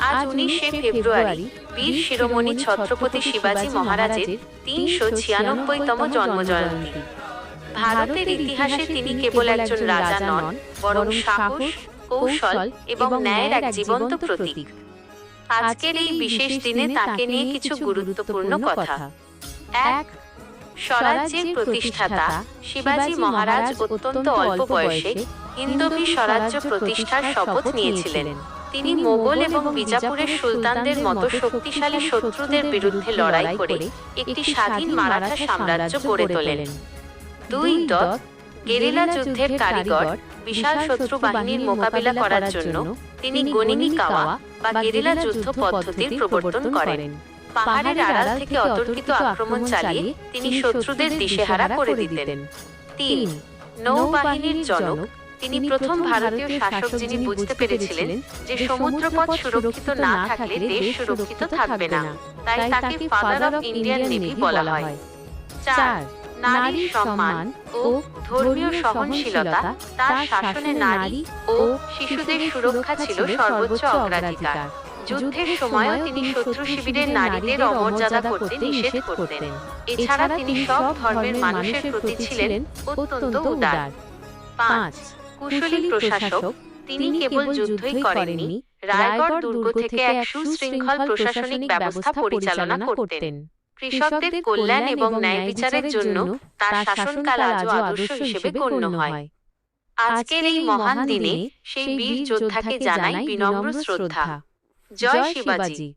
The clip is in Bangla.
আজ 19শে ফেব্রুয়ারি বীর শিরোমণি ছত্রপতি শিবাজী মহারাজের ৩৯৬তম জন্মজয়ন্তী। ভারতের ইতিহাসে তিনি কেবল একজন রাজা নন, বরং সাহস, কৌশল এবং ন্যায়ের এক জীবন্ত প্রতীক। আজকের এই বিশেষ দিনে তাকে নিয়ে কিছু গুরুত্বপূর্ণ কথা। ১. স্বরাজ্যের প্রতিষ্ঠাতা শিবাজী মহারাজ অত্যন্ত অল্প বয়সে হিন্দবী স্বরাজ্য প্রতিষ্ঠার শপথ নিয়েছিলেন। তিনি মোগল এবং বিজাপুরের সুলতানদের মতো শক্তিশালী শত্রুদের বিরুদ্ধে লড়াই করে একটি স্বাধীন মারাঠা সাম্রাজ্য গড়ে তোলেন। ২. গেরিলা যুদ্ধের কারিগর। বিশাল শত্রু বাহিনীর মোকাবিলা করার জন্য তিনি গনিমি কাওয়া বা গেরিলা যুদ্ধ পদ্ধতির প্রবর্তন করেন। পাহাড়ের আড়াল থেকে অতর্কিত আক্রমণ চালিয়ে তিনি শত্রুদের দিশেহারা করে দিতেন। ৩. নৌবাহিনীর জনক। তিনি প্রথম ভারতীয় শাসক যিনি বুঝতে পেরেছিলেন যে সমুদ্রপথ সুরক্ষিত না থাকলে দেশ সুরক্ষিত থাকবে না, তাই তাকে ফাদার অফ ইন্ডিয়ান নেভি বলা হয়। ৪. নারীর সম্মান ও ধর্মীয় সহনশীলতা। তার শাসনে নারী ও শিশুদের সুরক্ষা ছিল সর্বোচ্চ অগ্রাধিকার। যুদ্ধের সময়ও তিনি শত্রু শিবিরের নারীদের অমর্যাদা করতে নিষেধ করতেন। এছাড়া তিনি সব ধর্মের মানুষের প্রতি ছিলেন অত্যন্ত উদার। ৫. কুশলী প্রশাসক। তিনি কেবল যুদ্ধই করেননি, রায়গড় দুর্গ থেকে এক সুশৃঙ্খল প্রশাসনিক ব্যবস্থা পরিচালনা করতেন। কৃষকদের কল্যাণ এবং ন্যায় বিচারের জন্য তার শাসনকাল আজও আদর্শ হিসেবে গণ্য হয়। আজকের এই মহান দিনে সেই বীর যোদ্ধাকে জানাই বিনম্র শ্রদ্ধা। জয় শিবাজি।